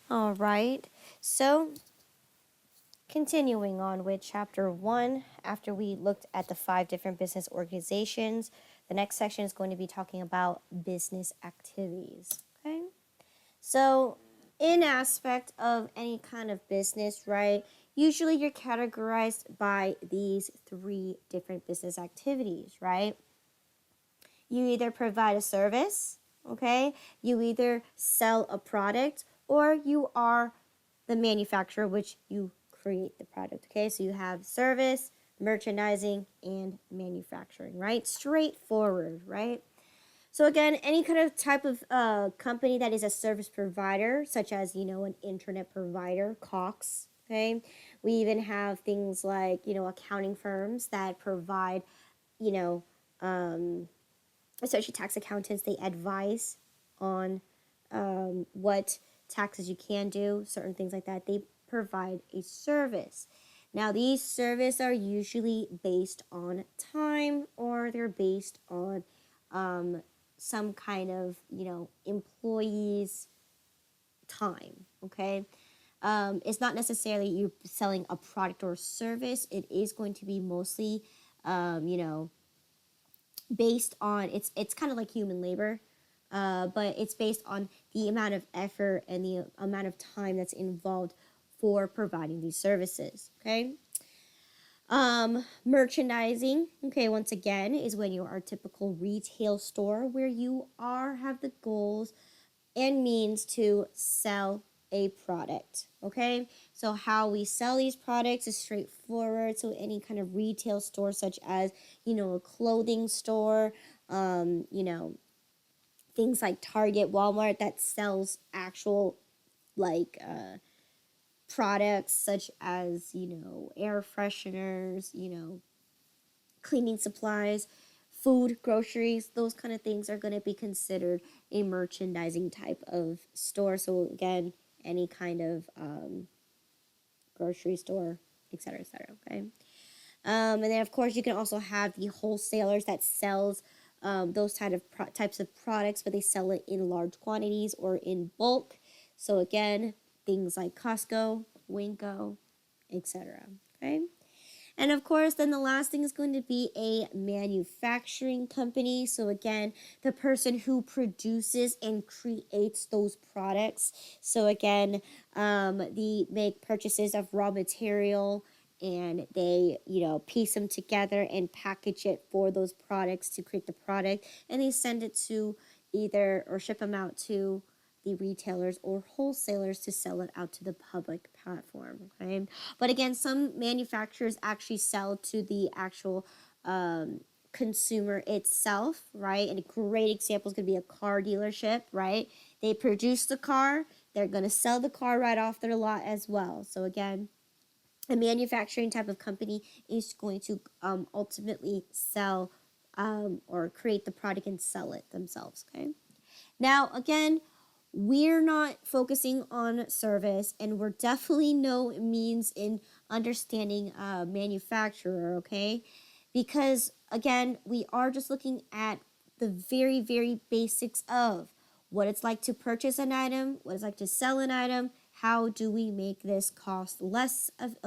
All right. So, continuing on with chapter 1, after we looked at the 5 different business organizations, the next section is going to be talking about business activities. Okay? So, in aspect of any kind of business, right? Usually you're categorized by these 3 different business activities, right? You either provide a service, okay? You either sell a product, or you are the manufacturer, which you create the product, okay? So you have service, merchandising, and manufacturing, right? Straightforward, right? So again, any kind of type of company that is a service provider, such as, an internet provider, Cox, okay? We even have things like, accounting firms that provide, you know, um, especially tax accountants, they advise on what taxes you can do, certain things like that. They provide a service. Now, these services are usually based on time, or they're based on some kind of, employees' time, okay? It's not necessarily you selling a product or service. It is going to be mostly, based on, it's kind of like human labor, but it's based on the amount of effort and the amount of time that's involved for providing these services, okay? Merchandising, okay, once again, is when you are a typical retail store where you have the goals and means to sell a product, okay? So how we sell these products is straightforward. So any kind of retail store, such as, a clothing store, things like Target, Walmart, that sells actual, like, products such as, air fresheners, cleaning supplies, food, groceries, those kind of things are going to be considered a merchandising type of store. So again, any kind of grocery store, etc., etc., okay? And then, of course, you can also have the wholesalers that sells those types of products, but they sell it in large quantities or in bulk. So again, things like Costco, Winco, etc., okay? And of course, then the last thing is going to be a manufacturing company. So again, the person who produces and creates those products. So again, they make purchases of raw material, and they, piece them together and package it for those products to create the product. And they send it to either, or ship them out to the retailers or wholesalers to sell it out to the public platform, okay? But again, some manufacturers actually sell to the actual consumer itself, right? And a great example is going to be a car dealership, right? They produce the car, they're going to sell the car right off their lot as well. So again, a manufacturing type of company is going to ultimately sell or create the product and sell it themselves, okay? Now, again, we're not focusing on service, and we're definitely no means in understanding manufacturer, okay? Because, again, we are just looking at the very, very basics of what it's like to purchase an item, what it's like to sell an item, how do we make this cost less of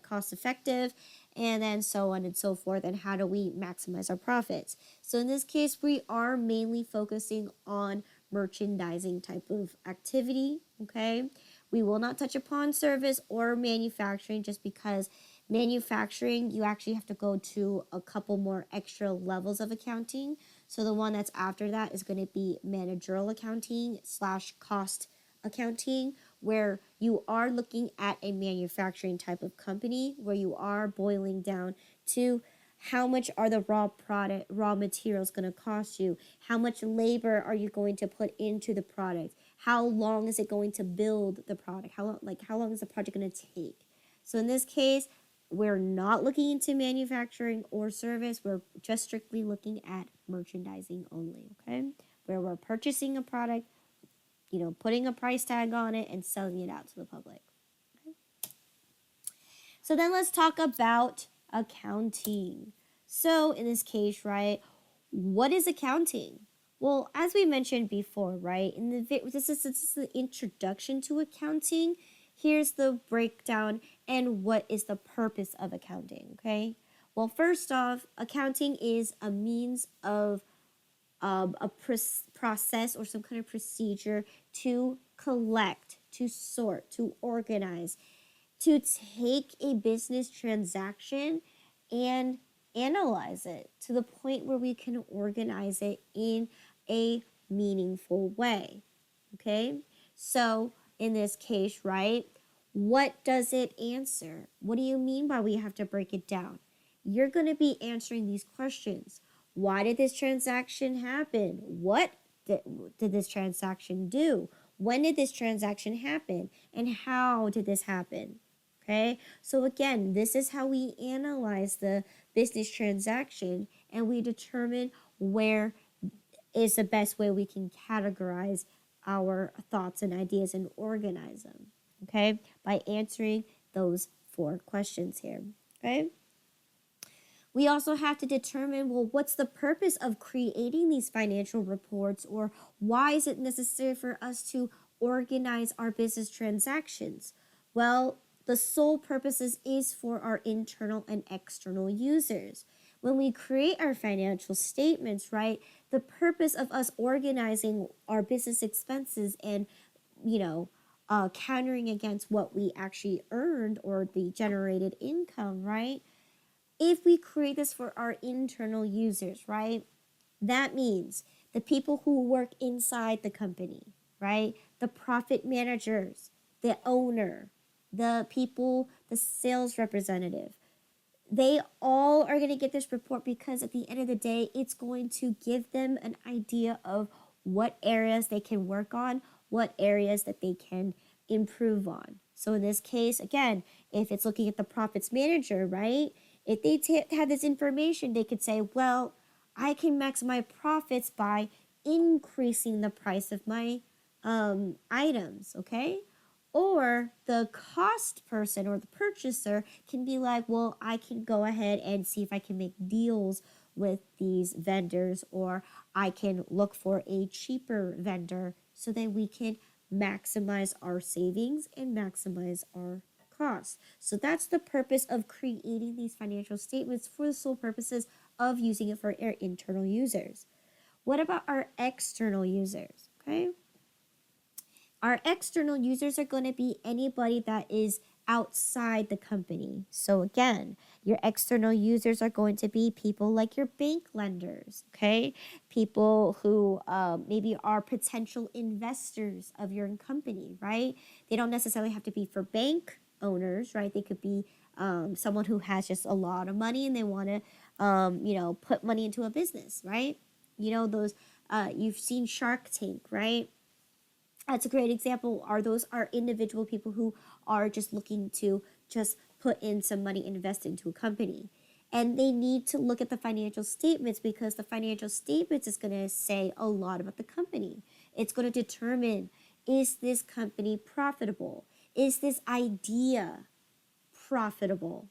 cost effective, and then so on and so forth, and how do we maximize our profits. So in this case, we are mainly focusing on merchandising type of activity, okay? We will not touch upon service or manufacturing, just because manufacturing, you actually have to go to a couple more extra levels of accounting. So the one that's after that is going to be managerial accounting / cost accounting, where you are looking at a manufacturing type of company, where you are boiling down to how much are the raw materials going to cost you? How much labor are you going to put into the product? How long is it going to build the product? How long is the project going to take? So in this case, we're not looking into manufacturing or service. We're just strictly looking at merchandising only, okay? Where we're purchasing a product, putting a price tag on it and selling it out to the public. Okay? So then let's talk about accounting. So in this case, right, what is accounting? Well, as we mentioned before, right? This is the introduction to accounting. Here's the breakdown and what is the purpose of accounting, okay? Well, first off, accounting is a means of process or some kind of procedure to collect, to sort, to organize, to take a business transaction and analyze it to the point where we can organize it in a meaningful way. Okay? So, in this case, right, what does it answer? What do you mean by we have to break it down? You're going to be answering these questions. Why did this transaction happen? What did this transaction do? When did this transaction happen? And how did this happen? Okay, so again, this is how we analyze the business transaction and we determine where is the best way we can categorize our thoughts and ideas and organize them. Okay, by answering those 4 questions here. Okay. We also have to determine, well, what's the purpose of creating these financial reports, or why is it necessary for us to organize our business transactions? Well, the sole purpose is for our internal and external users. When we create our financial statements, right, the purpose of us organizing our business expenses and, countering against what we actually earned or the generated income, right? If we create this for our internal users, right, that means the people who work inside the company, right, the profit managers, the owner, the people, the sales representative, they all are going to get this report because at the end of the day, it's going to give them an idea of what areas they can work on, what areas that they can improve on. So in this case, again, if it's looking at the profits manager, right, if they had this information, they could say, well, I can maximize my profits by increasing the price of my items, okay? Or the cost person or the purchaser can be like, well, I can go ahead and see if I can make deals with these vendors, or I can look for a cheaper vendor so that we can maximize our savings and maximize our costs. So that's the purpose of creating these financial statements, for the sole purposes of using it for our internal users. What about our external users? Okay. Our external users are going to be anybody that is outside the company. So again, your external users are going to be people like your bank lenders, okay? People who maybe are potential investors of your company, right? They don't necessarily have to be for bank owners, right? They could be someone who has just a lot of money and they want to, put money into a business, right? Those, you've seen Shark Tank, right? That's a great example. Those are individual people who are just looking to just put in some money, invest into a company. And they need to look at the financial statements because the financial statements is going to say a lot about the company. It's going to determine, is this company profitable? Is this idea profitable?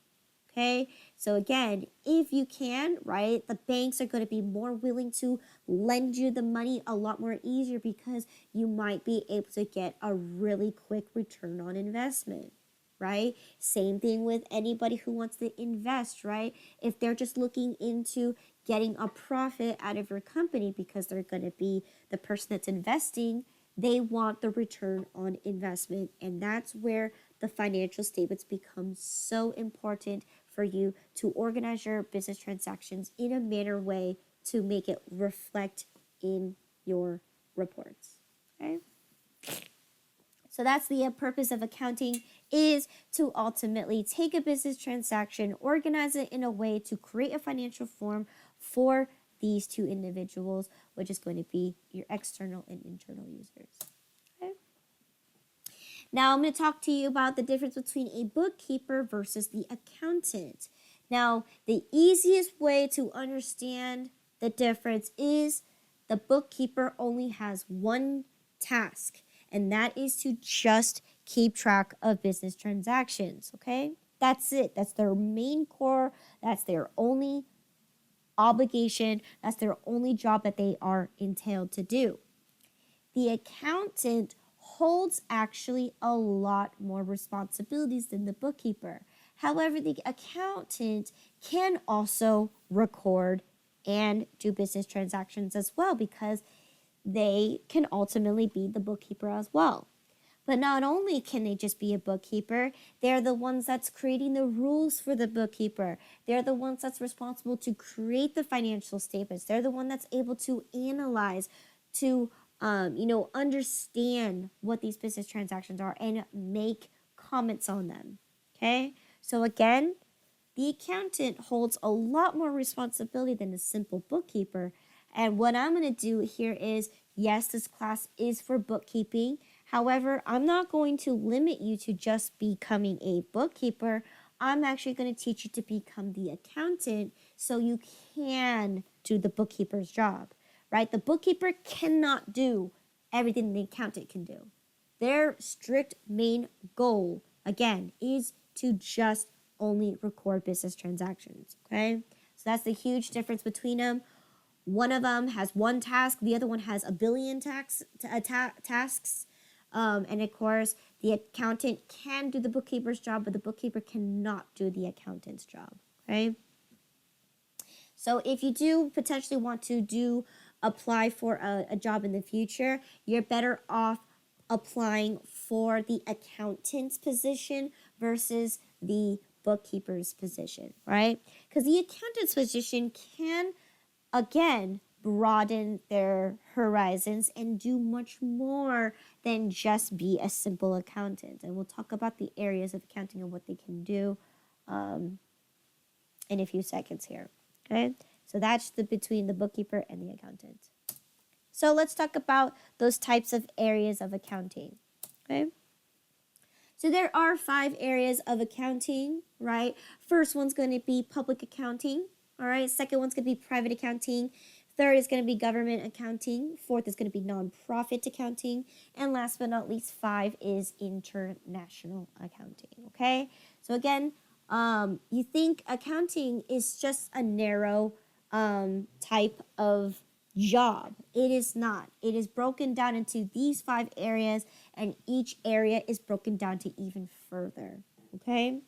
Okay, so again, if you can, right, the banks are going to be more willing to lend you the money a lot more easier because you might be able to get a really quick return on investment, right? Same thing with anybody who wants to invest, right? If they're just looking into getting a profit out of your company because they're going to be the person that's investing, they want the return on investment. And that's where the financial statements become so important for you to organize your business transactions in a manner way to make it reflect in your reports. Okay? So that's the purpose of accounting, is to ultimately take a business transaction, organize it in a way to create a financial form for these 2 individuals, which is going to be your external and internal users. Okay? Now I'm going to talk to you about the difference between a bookkeeper versus the accountant. Now, the easiest way to understand the difference is the bookkeeper only has one task, and that is to just keep track of business transactions, okay? That's it. That's their main core. That's their only obligation. That's their only job that they are entailed to do. The accountant holds actually a lot more responsibilities than the bookkeeper. However, the accountant can also record and do business transactions as well, because they can ultimately be the bookkeeper as well. But not only can they just be a bookkeeper, they're the ones that's creating the rules for the bookkeeper. They're the ones that's responsible to create the financial statements. They're the one that's able to analyze, to understand what these business transactions are and make comments on them. Okay? So again, the accountant holds a lot more responsibility than a simple bookkeeper. And what I'm going to do here is, yes, this class is for bookkeeping. However, I'm not going to limit you to just becoming a bookkeeper. I'm actually going to teach you to become the accountant so you can do the bookkeeper's job, right? The bookkeeper cannot do everything the accountant can do. Their strict main goal, again, is to just only record business transactions, okay? So that's the huge difference between them. One of them has one task, the other one has a billion tasks. And of course, the accountant can do the bookkeeper's job, but the bookkeeper cannot do the accountant's job, okay? So if you do potentially want to apply for a job in the future, you're better off applying for the accountant's position versus the bookkeeper's position, right? Because the accountant's position can, again, broaden their horizons and do much more than just be a simple accountant. And we'll talk about the areas of accounting and what they can do in a few seconds here. Okay, so that's between the bookkeeper and the accountant. So let's talk about those types of areas of accounting. Okay, so there are 5 areas of accounting, right? First one's going to be public accounting. All right, second one's going to be private accounting. Third is going to be government accounting. Fourth is going to be nonprofit accounting. And last but not least, 5 is international accounting. Okay, so again, you think accounting is just a narrow type of job. It is not. It is broken down into these 5 areas, and each area is broken down to even further. Okay,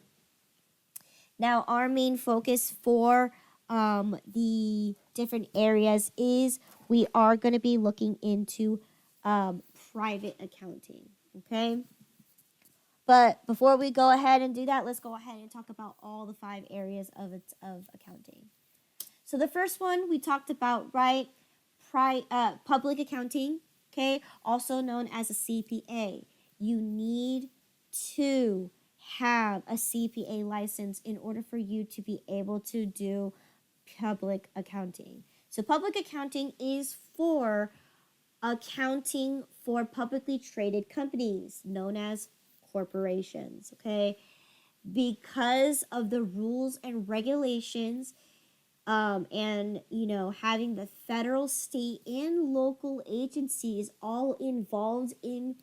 now our main focus for the different areas is we are going to be looking into private accounting, okay? But before we go ahead and do that, let's go ahead and talk about all the 5 areas of accounting. So the first one we talked about, right? Public accounting, okay? Also known as a CPA. You need to have a CPA license in order for you to be able to do public accounting. So public accounting is for accounting for publicly traded companies known as corporations, okay? Because of the rules and regulations and, having the federal, state, and local agencies all involved in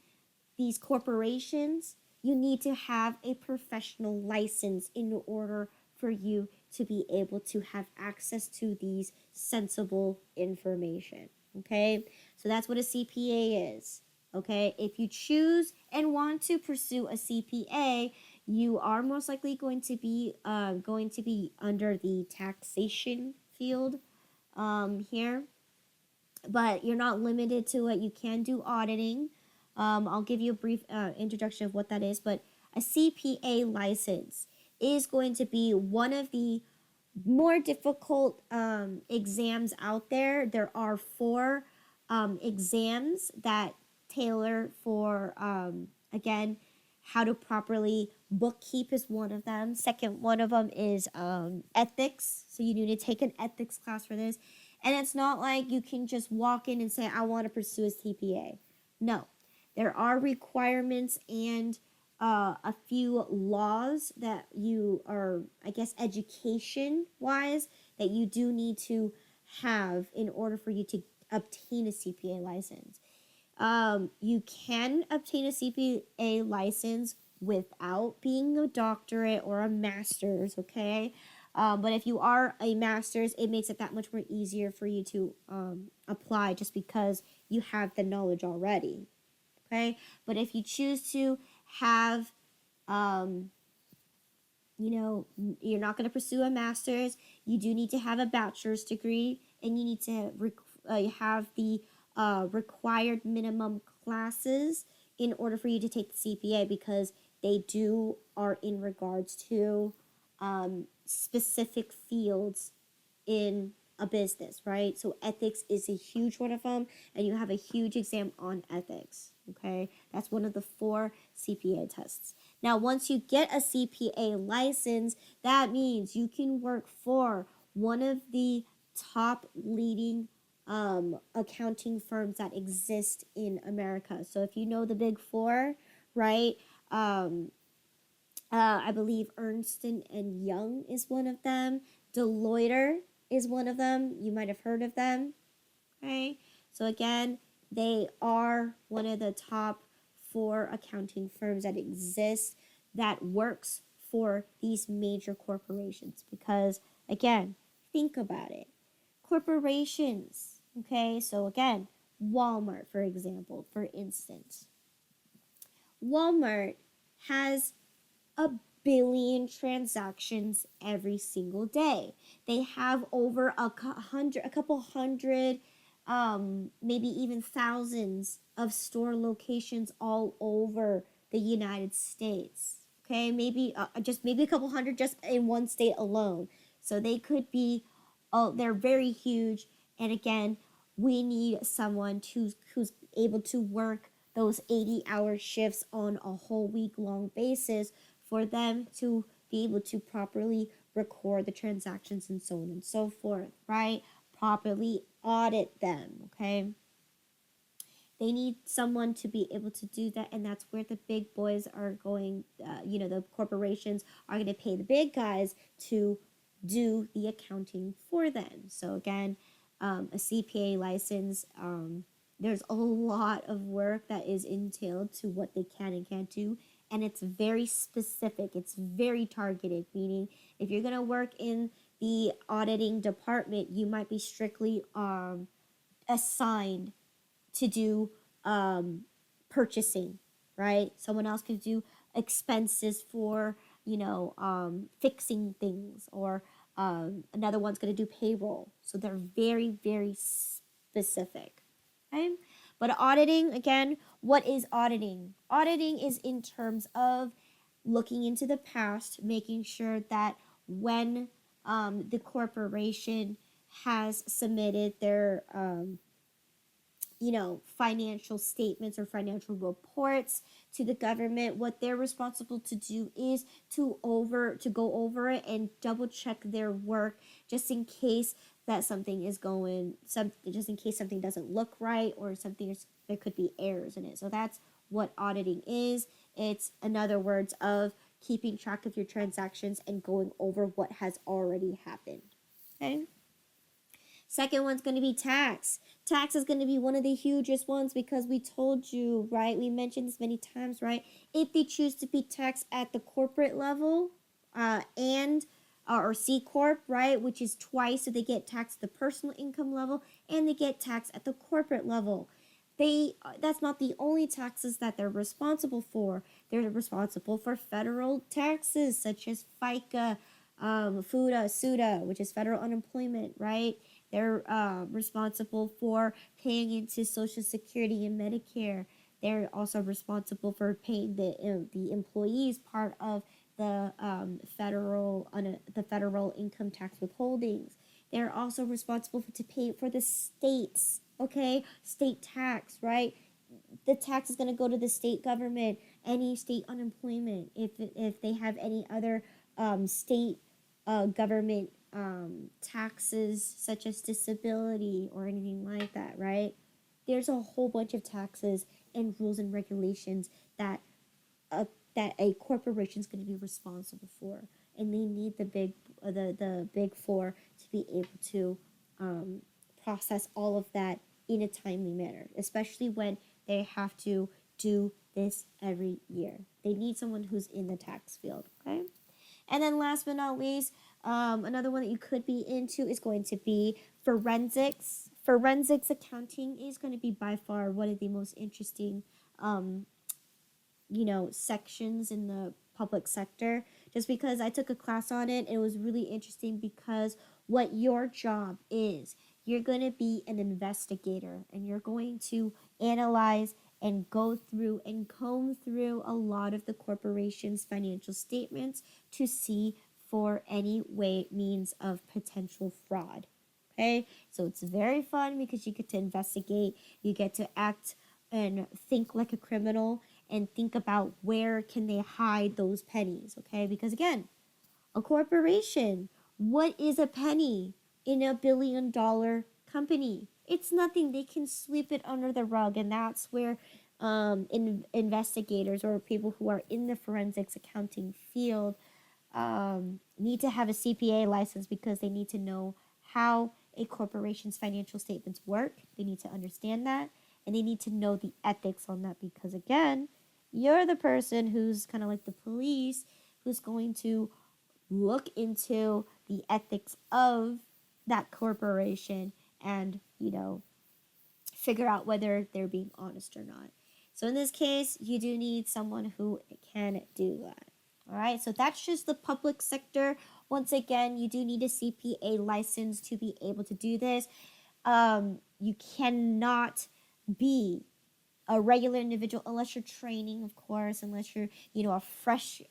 these corporations, you need to have a professional license in order for you to be able to have access to these sensible information, okay? So that's what a CPA is, okay? If you choose and want to pursue a CPA, you are most likely going to be under the taxation field here, but you're not limited to it. You can do auditing. I'll give you a brief introduction of what that is, but a CPA license is going to be one of the more difficult exams out there. There are 4 exams that tailor for, again, how to properly bookkeep is one of them. Second one of them is ethics. So you need to take an ethics class for this. And it's not like you can just walk in and say, I want to pursue a CPA. No, there are requirements and a few laws that you are, I guess, education-wise, that you do need to have in order for you to obtain a CPA license. You can obtain a CPA license without being a doctorate or a master's, okay? But if you are a master's, it makes it that much more easier for you to apply just because you have the knowledge already. Okay? But if you choose to have, you're not going to pursue a master's, you do need to have a bachelor's degree, and you need to have the required minimum classes in order for you to take the CPA, because they are in regards to specific fields in a business, right? So ethics is a huge one of them, and you have a huge exam on ethics, okay? That's one of the 4 CPA tests. Now, once you get a CPA license, that means you can work for one of the top leading accounting firms that exist in America. So if you know the big 4, right? I believe Ernst and Young is one of them. Deloitte is one of them. You might have heard of them. Okay. So again, they are one of the top 4 accounting firms that exist that works for these major corporations. Because again, think about it. Corporations. Okay. So again, Walmart, for example, for instance. Walmart has a billion transactions every single day. They have over a couple hundred, maybe even thousands of store locations all over the United States. Okay, maybe maybe a couple hundred just in one state alone. So they could be, they're very huge. And again, we need someone who's able to work those 80-hour shifts on a whole week-long basis for them to be able to properly record the transactions and so on and so forth, right? Properly audit them, okay? They need someone to be able to do that, and that's where the big boys are going, the corporations are going to pay the big guys to do the accounting for them. So again, a CPA license, there's a lot of work that is entailed to what they can and can't do, and it's very specific. It's very targeted, meaning if you're going to work in the auditing department, you might be strictly assigned to do purchasing, right? Someone else could do expenses for, fixing things, or another one's going to do payroll. So they're very, very specific. Okay? But auditing, again, what is auditing? Auditing is in terms of looking into the past, making sure that when the corporation has submitted their financial statements or financial reports to the government, what they're responsible to do is to go over it and double check their work, just in case that something is just in case something doesn't look right, or there could be errors in it. So that's what auditing is. It's, in other words, of keeping track of your transactions and going over what has already happened. Okay? Second one's going to be tax. Tax is going to be one of the hugest ones, because we told you, right? We mentioned this many times, right? If they choose to be taxed at the corporate level or C Corp, right? Which is twice, so they get taxed at the personal income level and they get taxed at the corporate level. That's not the only taxes that they're responsible for. They're responsible for federal taxes such as FICA, FUTA, SUTA, which is federal unemployment, right? They're responsible for paying into Social Security and Medicare. They're also responsible for paying the employees part of the federal income tax withholdings. They're also responsible to pay for the states, okay? State tax, right? The tax is going to go to the state government, any state unemployment, if they have any other state government taxes such as disability or anything like that, right? There's a whole bunch of taxes and rules and regulations that a corporation is going to be responsible for, and they need the big 4 to be able to process all of that in a timely manner, especially when they have to do this every year. They need someone who's in the tax field, okay? And then last but not least, another one that you could be into is going to be forensics. Forensics accounting is going to be by far one of the most interesting, um, sections in the public sector, just because I took a class on it. It was really interesting because what your job is, you're going to be an investigator and you're going to analyze and go through and comb through a lot of the corporation's financial statements to see for any way means of potential fraud. Okay, so it's very fun because you get to investigate, you get to act and think like a criminal, and think about where can they hide those pennies. Okay, because again, a corporation, what is a penny in $1 billion company? It's nothing. They can sweep it under the rug, and that's where investigators or people who are in the forensics accounting field need to have a CPA license, because they need to know how a corporation's financial statements work. They need to understand that, and they need to know the ethics on that, because again, you're the person who's kind of like the police, who's going to look into the ethics of that corporation and, figure out whether they're being honest or not. So in this case, you do need someone who can do that. All right, so that's just the public sector. Once again, you do need a CPA license to be able to do this. You cannot be a regular individual unless you're training, of course, unless you're, a fresh,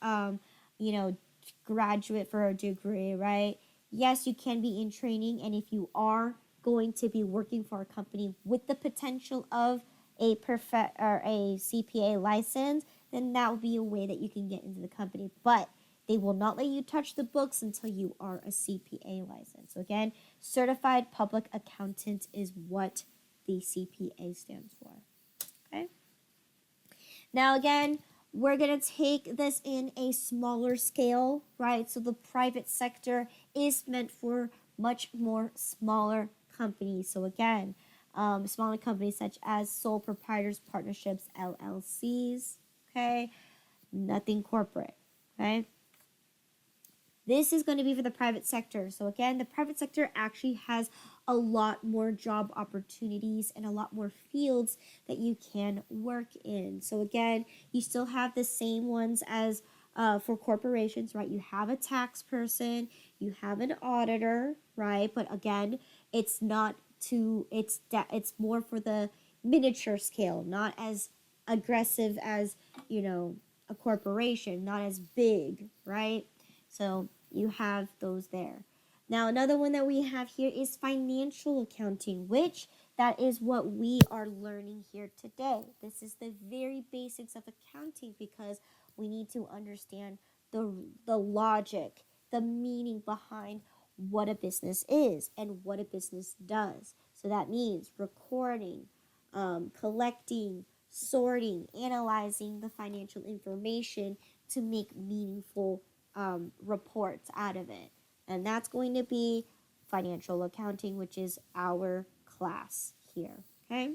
graduate for a degree, right? Yes, you can be in training, and if you are going to be working for a company with the potential of a CPA license, then that will be a way that you can get into the company. But they will not let you touch the books until you are a CPA license. So again, Certified Public Accountant is what the CPA stands for. Okay. Now again, we're going to take this in a smaller scale, right? So the private sector is meant for much more smaller companies. So again, smaller companies such as sole proprietors, partnerships, LLCs, okay? Nothing corporate, okay? This is going to be for the private sector. So again, the private sector actually has a lot more job opportunities and a lot more fields that you can work in. So again, you still have the same ones as for corporations, right? You have a tax person, you have an auditor, right? But again, it's not it's more for the miniature scale, not as aggressive as, a corporation, not as big, right? So you have those there. Now, another one that we have here is financial accounting, which that is what we are learning here today. This is the very basics of accounting, because we need to understand the logic, the meaning behind what a business is and what a business does. So that means recording, collecting, sorting, analyzing the financial information to make meaningful reports out of it. And that's going to be financial accounting, which is our class here. Okay.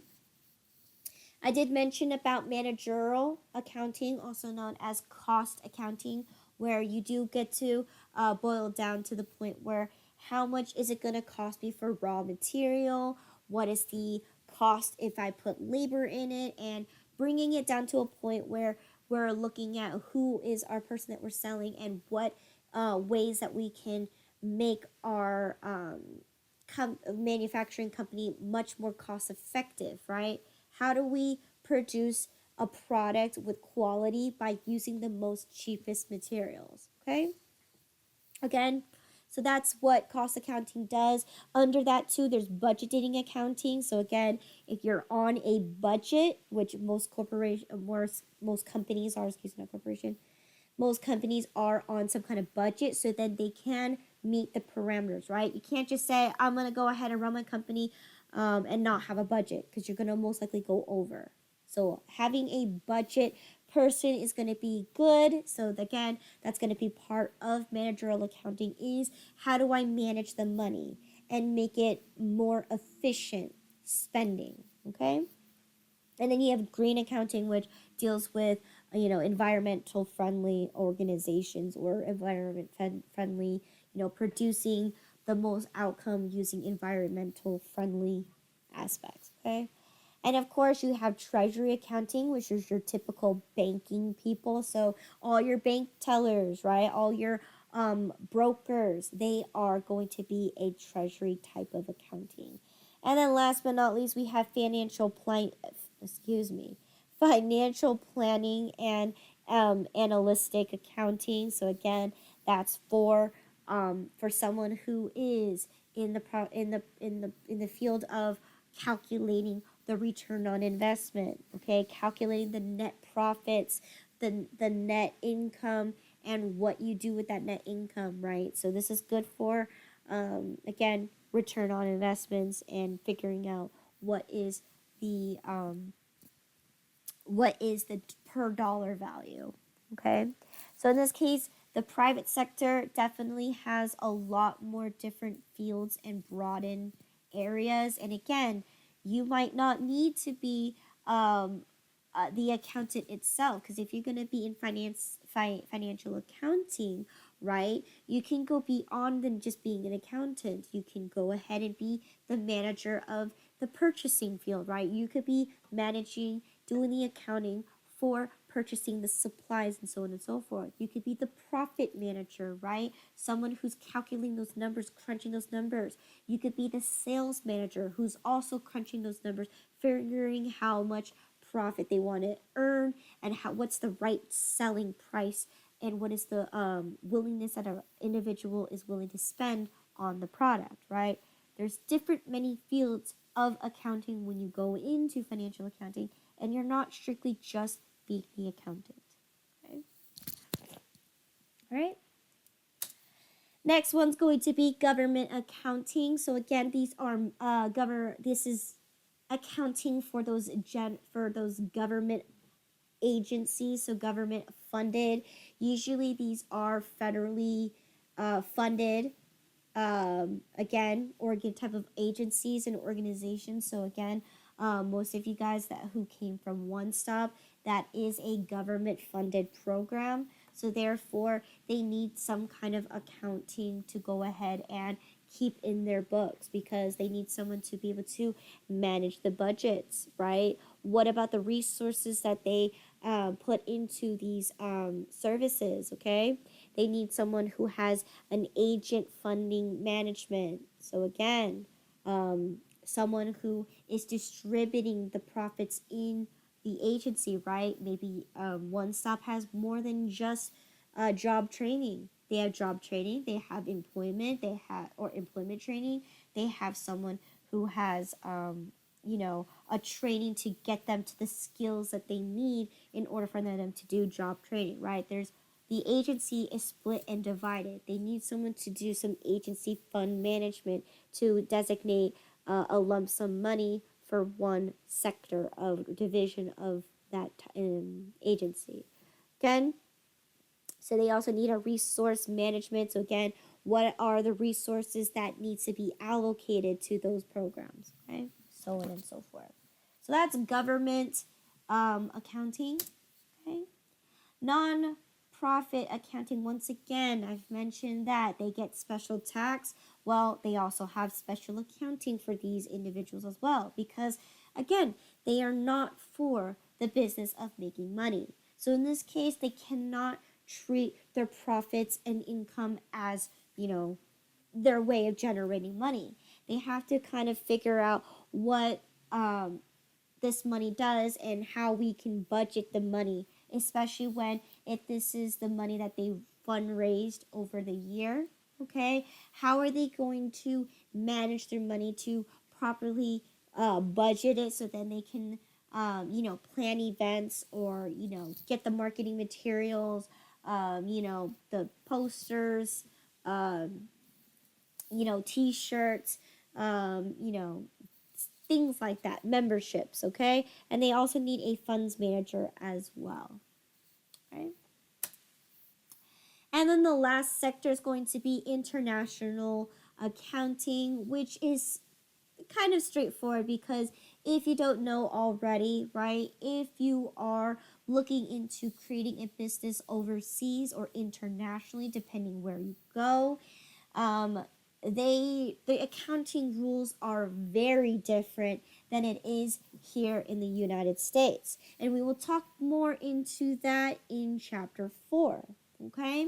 I did mention about managerial accounting, also known as cost accounting, where you do get to boil down to the point where how much is it going to cost me for raw material? What is the cost if I put labor in it? And bringing it down to a point where we're looking at who is our person that we're selling and what ways that we can make our manufacturing company much more cost effective, right? How do we produce a product with quality by using the most cheapest materials? Okay. Again, so that's what cost accounting does. Under that too, there's budgeting accounting. So again, if you're on a budget, which most companies are, not corporation, most companies are on some kind of budget, so then they can meet the parameters, right? You can't just say, I'm going to go ahead and run my company and not have a budget, because you're going to most likely go over. So having a budget person is going to be good. So again, that's going to be part of managerial accounting, is how do I manage the money and make it more efficient spending, okay? And then you have green accounting, which deals with environmental friendly organizations or environment friendly, producing the most outcome using environmental friendly aspects. Okay. And of course, you have treasury accounting, which is your typical banking people. So all your bank tellers, right? All your brokers, they are going to be a treasury type of accounting. And then last but not least, we have financial planning and analytic accounting. So again, that's for someone who is in the field of calculating the return on investment, okay, calculating the net profits, the net income, and what you do with that net income, right? So this is good for, again, return on investments and figuring out the what is the per dollar value, okay? So in this case, the private sector definitely has a lot more different fields and broadened areas. And again, you might not need to be the accountant itself, because if you're going to be in financial accounting, right, you can go beyond than just being an accountant. You can go ahead and be the manager of the purchasing field, right? You could be managing, doing the accounting for purchasing the supplies and so on and so forth. You could be the profit manager, right? Someone who's calculating those numbers, crunching those numbers. You could be the sales manager who's also crunching those numbers, figuring how much profit they want to earn and what's the right selling price and what is the willingness that an individual is willing to spend on the product, right? There's many fields of accounting when you go into financial accounting, and you're not strictly just being the accountant. Okay. All right. Next one's going to be government accounting. So again, these are This is accounting for those government agencies, so government funded. Usually, these are federally funded. Again, organ type of agencies and organizations. So again, most of you guys who came from One Stop, that is a government funded program. So therefore, they need some kind of accounting to go ahead and keep in their books, because they need someone to be able to manage the budgets, right? What about the resources that they put into these services, okay? They need someone who has an agent funding management. So again, someone who is distributing the profits in the agency, right? Maybe One Stop has more than just job training. They have job training, they have employment, employment training. They have someone who has, a training to get them to the skills that they need in order for them to do job training, right? The agency is split and divided. They need someone to do some agency fund management to designate a lump sum money for one sector of division of that agency. Again, so they also need a resource management. So again, what are the resources that needs to be allocated to those programs, okay? So on and so forth. So that's government accounting, okay? Non-profit accounting, once again, I've mentioned that they get special tax. Well, they also have special accounting for these individuals as well, because again, they are not for the business of making money. So in this case, they cannot treat their profits and income as, their way of generating money. They have to kind of figure out what this money does and how we can budget the money, especially if this is the money that they fundraised over the year, okay? How are they going to manage their money to properly budget it so then they can, plan events or, get the marketing materials, the posters, t-shirts, things like that, memberships, okay? And they also need a funds manager as well, right? And then the last sector is going to be international accounting, which is kind of straightforward, because if you don't know already, right, if you are looking into creating a business overseas or internationally, depending where you go. The accounting rules are very different than it is here in the United States. And we will talk more into that in chapter 4, okay?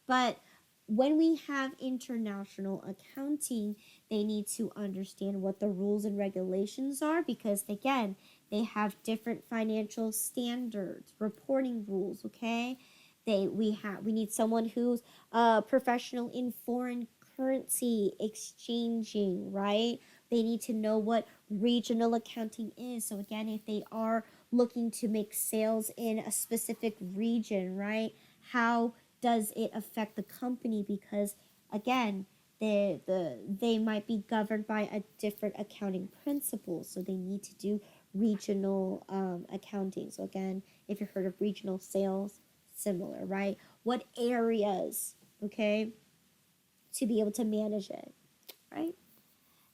But when we have international accounting, they need to understand what the rules and regulations are because, again, they have different financial standards, reporting rules, okay? We need someone who's professional in foreign currency exchanging, right? They need to know what regional accounting is. So again, if they are looking to make sales in a specific region, right? How does it affect the company? Because again, they might be governed by a different accounting principle, so they need to do regional accounting. So again, if you've heard of regional sales, similar, right? What areas, okay, to be able to manage it, right?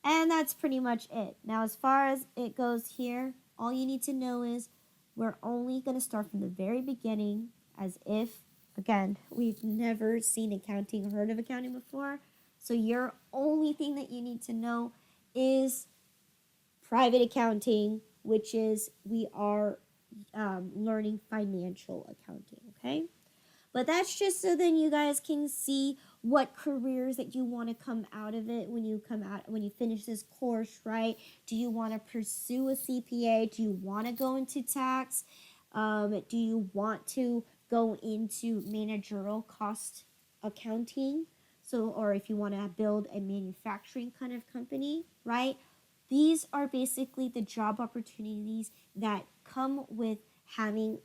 And that's pretty much it. Now, as far as it goes here, all you need to know is we're only going to start from the very beginning as if, again, we've never seen accounting, heard of accounting before. So your only thing that you need to know is private accounting, which is we are learning financial accounting, okay? But that's just so then you guys can see what careers that you want to come out of it when you finish this course, right? Do you want to pursue a CPA? Do you want to go into tax? Do you want to go into managerial cost accounting? So, or if you want to build a manufacturing kind of company, right? These are basically the job opportunities that come with having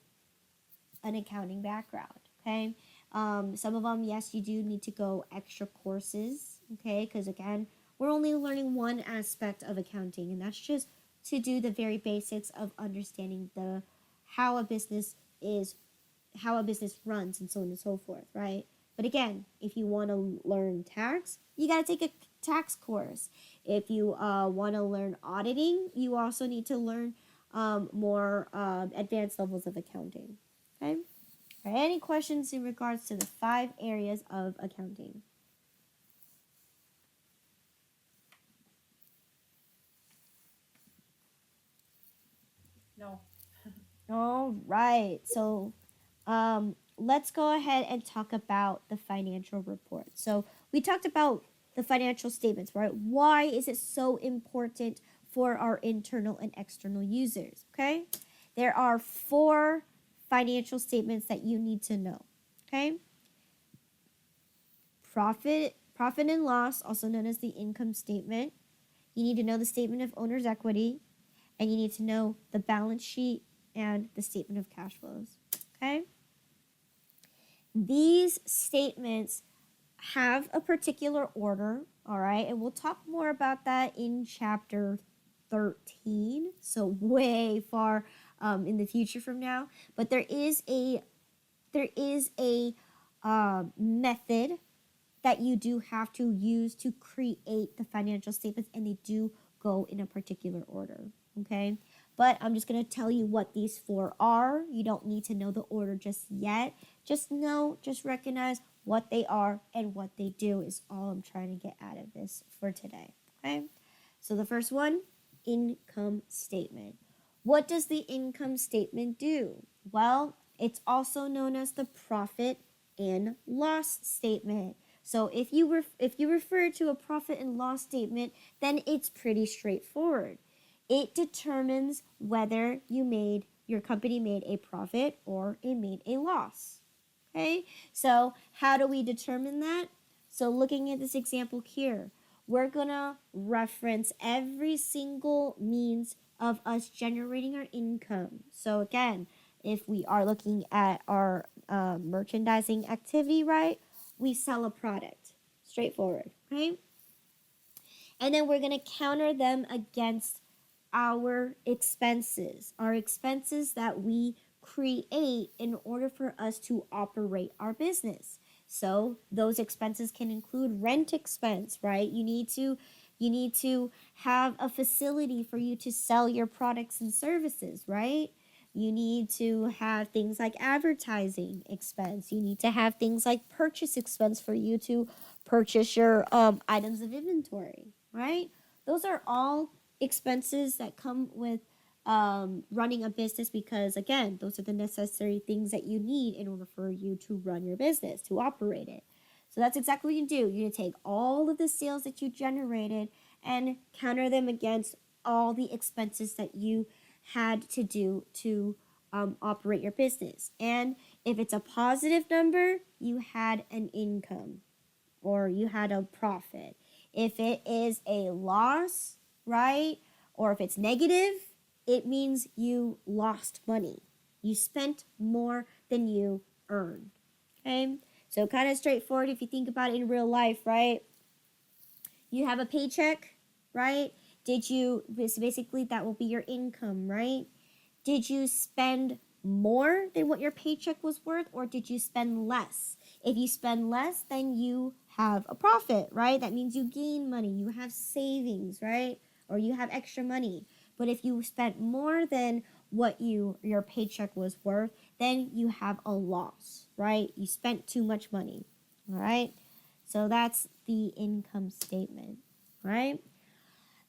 an accounting background, okay? Some of them, yes, you do need to go extra courses, okay? Because again, we're only learning one aspect of accounting, and that's just to do the very basics of understanding how a business runs and so on and so forth, right? But again, if you want to learn tax, you got to take a tax course. If you want to learn auditing, you also need to learn more advanced levels of accounting, okay? All right, any questions in regards to the 5 areas of accounting? No. All right, so let's go ahead and talk about the financial report. So we talked about the financial statements, right? Why is it so important for our internal and external users, okay? There are 4 financial statements that you need to know, okay? Profit and loss, also known as the income statement. You need to know the statement of owner's equity, and you need to know the balance sheet and the statement of cash flows, okay? These statements have a particular order, all right? And we'll talk more about that in chapter 13, so way far in the future from now. But there is a method that you do have to use to create the financial statements, and they do go in a particular order, okay? But I'm just going to tell you what these 4 are. You don't need to know the order just yet. Just recognize what they are and what they do is all I'm trying to get out of this for today, okay? So the first one, income statement. What does the income statement do? Well, it's also known as the profit and loss statement. So if you refer to a profit and loss statement, then it's pretty straightforward. It determines whether your company made a profit or it made a loss. Okay? So how do we determine that? So looking at this example here, we're going to reference every single means of us generating our income. So again, if we are looking at our merchandising activity, right, we sell a product. Straightforward, right? And then we're going to counter them against our expenses that we create in order for us to operate our business. So those expenses can include rent expense, right? You need to have a facility for you to sell your products and services, right? You need to have things like advertising expense. You need to have things like purchase expense for you to purchase your items of inventory, right? Those are all expenses that come with running a business because, again, those are the necessary things that you need in order for you to run your business, to operate it. So that's exactly what you do. You take all of the sales that you generated and counter them against all the expenses that you had to do to operate your business. And if it's a positive number, you had an income or you had a profit. If it is a loss, right, or if it's negative, it means you lost money. You spent more than you earned. Okay? So kind of straightforward if you think about it in real life, right? You have a paycheck, right? Basically that will be your income, right? Did you spend more than what your paycheck was worth or did you spend less? If you spend less, then you have a profit, right? That means you gain money, you have savings, right? Or you have extra money. But if you spent more than what your paycheck was worth, then you have a loss, right? You spent too much money, all right? So that's the income statement, right?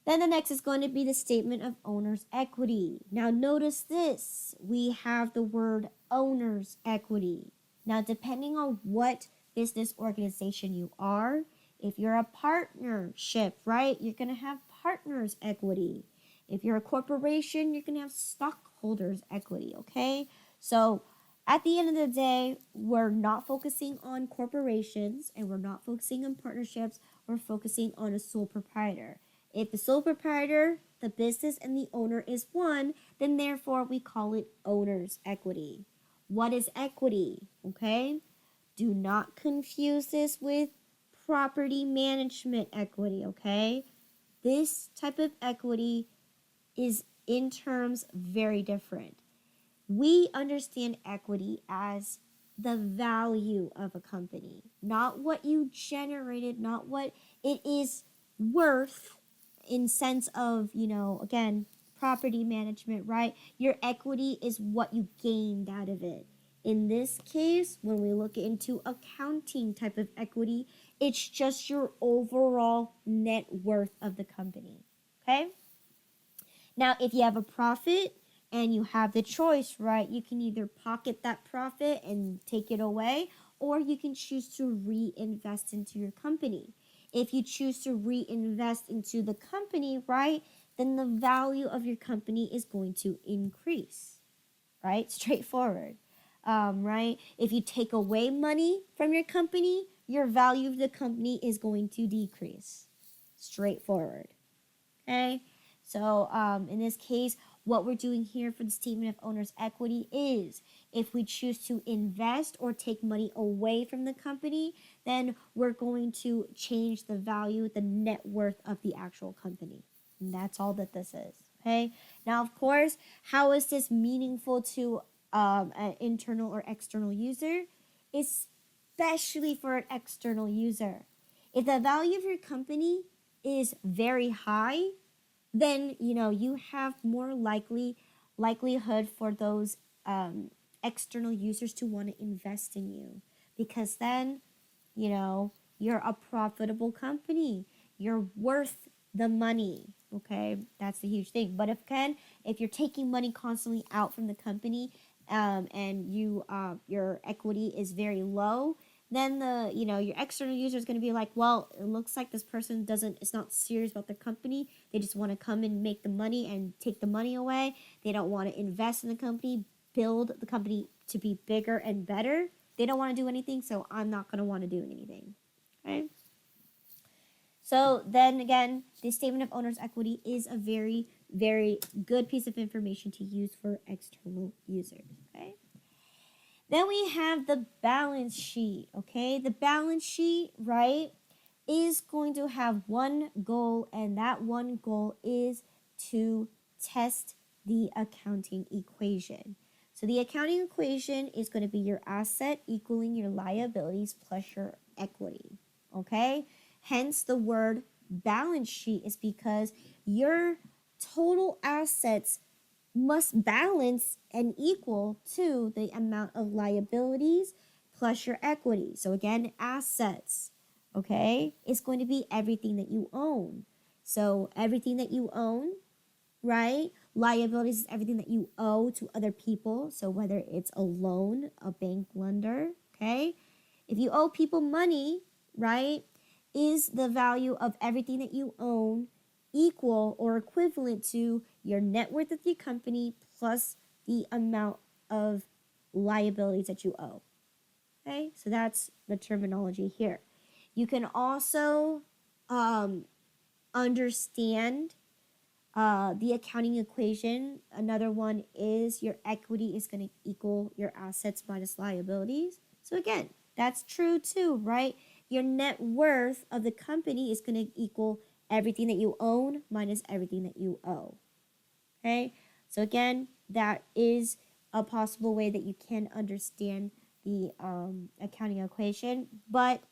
Then the next is going to be the statement of owner's equity. Now notice this, we have the word owner's equity. Now depending on what business organization you are, if you're a partnership, right, you're going to have partner's equity. If you're a corporation, you're going to have stockholders' equity, okay? So at the end of the day, we're not focusing on corporations and we're not focusing on partnerships, we're focusing on a sole proprietor. If the sole proprietor, the business, and the owner is one, then therefore we call it owner's equity. What is equity? Okay? Do not confuse this with property management equity, okay? This type of equity is in terms very different. We understand equity as the value of a company, not what you generated, not what it is worth in sense of, again, property management, right? Your equity is what you gained out of it. In this case, when we look into accounting type of equity, it's just your overall net worth of the company, okay? Now, if you have a profit and you have the choice, right, you can either pocket that profit and take it away, or you can choose to reinvest into your company. If you choose to reinvest into the company, right, then the value of your company is going to increase, right? Straightforward, right? If you take away money from your company, your value of the company is going to decrease. Straightforward, okay? So in this case, what we're doing here for the statement of owner's equity is if we choose to invest or take money away from the company, then we're going to change the value, the net worth of the actual company. And that's all that this is, okay? Now, of course, how is this meaningful to an internal or external user? Especially for an external user. If the value of your company is very high, then you have more likelihood for those external users to want to invest in you because then you're a profitable company, you're worth the money, okay? That's the huge thing. But if you're taking money constantly out from the company and your equity is very low, then your external user is going to be like, well, it looks like this person is not serious about their company. They just want to come and make the money and take the money away. They don't want to invest in the company, build the company to be bigger and better. They don't want to do anything, so I'm not going to want to do anything, okay? So then again, the statement of owner's equity is a very, very good piece of information to use for external users, okay? Then we have the balance sheet, okay? The balance sheet, right, is going to have one goal, and that one goal is to test the accounting equation. So the accounting equation is going to be your asset equaling your liabilities plus your equity, okay? Hence the word balance sheet is because your total assets must balance and equal to the amount of liabilities plus your equity. So again, assets, okay, it's going to be everything that you own. So everything that you own, right? Liabilities is everything that you owe to other people. So whether it's a loan, a bank lender, okay? If you owe people money, right, is the value of everything that you own equal or equivalent to your net worth of the company plus the amount of liabilities that you owe? Okay, so that's the terminology here. You can also understand the accounting equation. Another one is your equity is going to equal your assets minus liabilities. So again, that's true too, right? Your net worth of the company is going to equal everything that you own minus everything that you owe. Okay, so again, that is a possible way that you can understand the accounting equation, but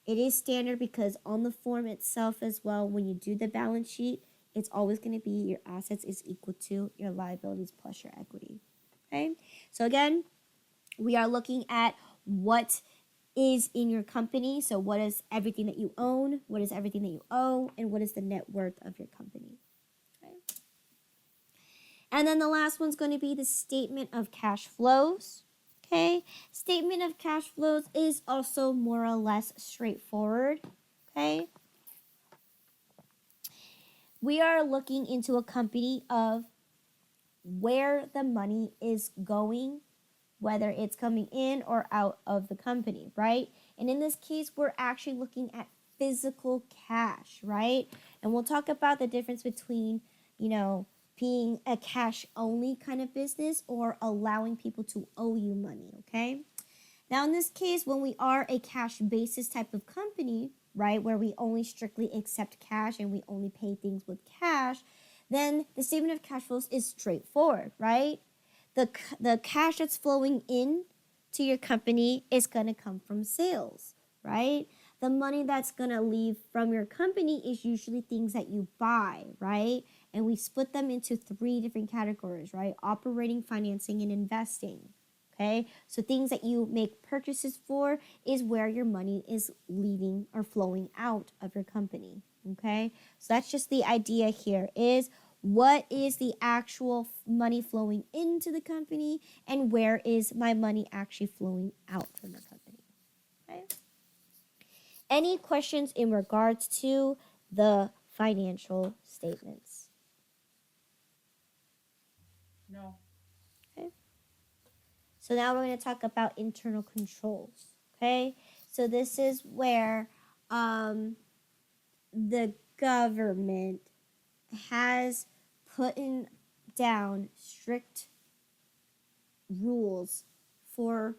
it is standard because on the form itself as well, when you do the balance sheet, it's always going to be your assets is equal to your liabilities plus your equity. Okay, so again, we are looking at what is in your company. So what is everything that you own, what is everything that you owe, and what is the net worth of your company. Okay. And then the last one's going to be the statement of cash flows. Okay, statement of cash flows is also more or less straightforward. Okay, we are looking into a company of where the money is going, whether it's coming in or out of the company, right? And in this case, we're actually looking at physical cash, right? And we'll talk about the difference between, being a cash only kind of business or allowing people to owe you money, okay? Now, in this case, when we are a cash basis type of company, right, where we only strictly accept cash and we only pay things with cash, then the statement of cash flows is straightforward, right? The cash that's flowing in to your company is going to come from sales, right? The money that's going to leave from your company is usually things that you buy, right? And we split them into 3 different categories, right? Operating, financing, and investing. Okay, so things that you make purchases for is where your money is leaving or flowing out of your company. Okay, so that's just the idea here is what is the actual money flowing into the company and where is my money actually flowing out from the company. Okay. Any questions in regards to the financial statements? No. Okay. So now we're going to talk about internal controls. Okay. So this is where the government has put down strict rules for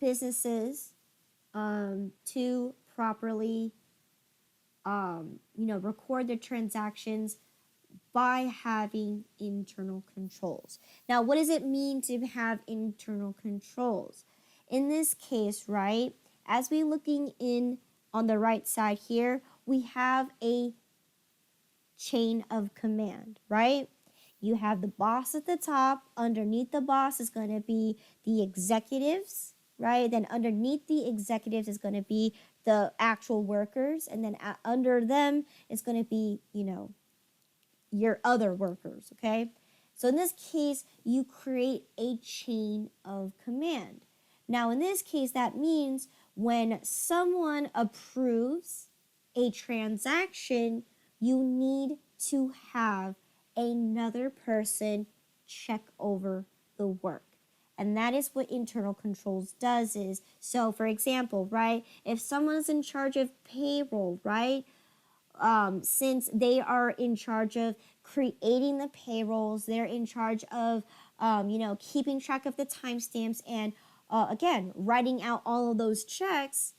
businesses to properly record their transactions by having internal controls. Now, what does it mean to have internal controls? In this case, right, as we looking in on the right side here, we have a chain of command, right? You have the boss at the top. Underneath the boss is going to be the executives, right? Then underneath the executives is going to be the actual workers. And then under them is going to be, your other workers, okay? So in this case, you create a chain of command. Now, in this case, that means when someone approves a transaction, you need to have another person check over the work. And that is what internal controls does is, so for example, right, if someone's in charge of payroll, right, since they are in charge of creating the payrolls, they're in charge of, keeping track of the timestamps and, again, writing out all of those checks,